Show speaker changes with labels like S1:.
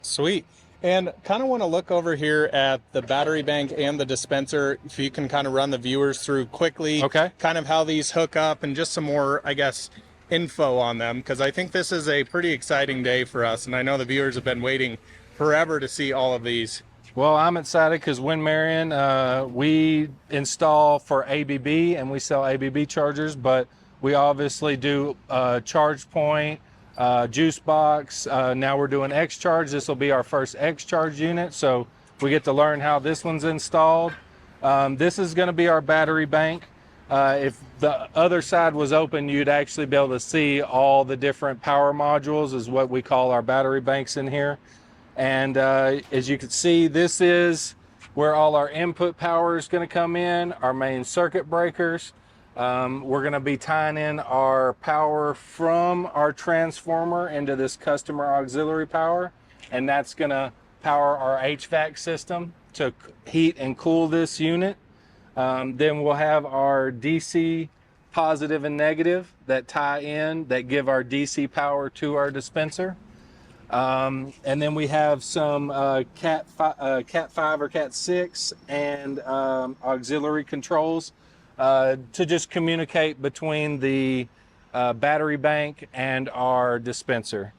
S1: Sweet. And kind of want to look over here at the battery bank and the dispenser. If you can kind of run the viewers through quickly,
S2: Okay.
S1: kind of how these hook up and just some more, I guess, info on them, because I think this is a pretty exciting day for us. And I know the viewers have been waiting forever to see all of these.
S2: Well, I'm excited because Winn-Marion, we install for ABB and we sell ABB chargers, but we obviously do charge point, juice box. Now we're doing XCHARGE. This will be our first XCHARGE unit, so we get to learn how this one's installed. This is going to be our battery bank. If the other side was open, you'd actually be able to see all the different power modules, is what we call our battery banks in here. And as you can see, this is where all our input power is going to come in, our main circuit breakers. We're going to be tying in our power from our transformer into this customer auxiliary power, and that's going to power our HVAC system to heat and cool this unit. Then we'll have our DC positive and negative that tie in, that give our DC power to our dispenser. And then we have some Cat 5 or Cat 6 and auxiliary controls to just communicate between the battery bank and our dispenser.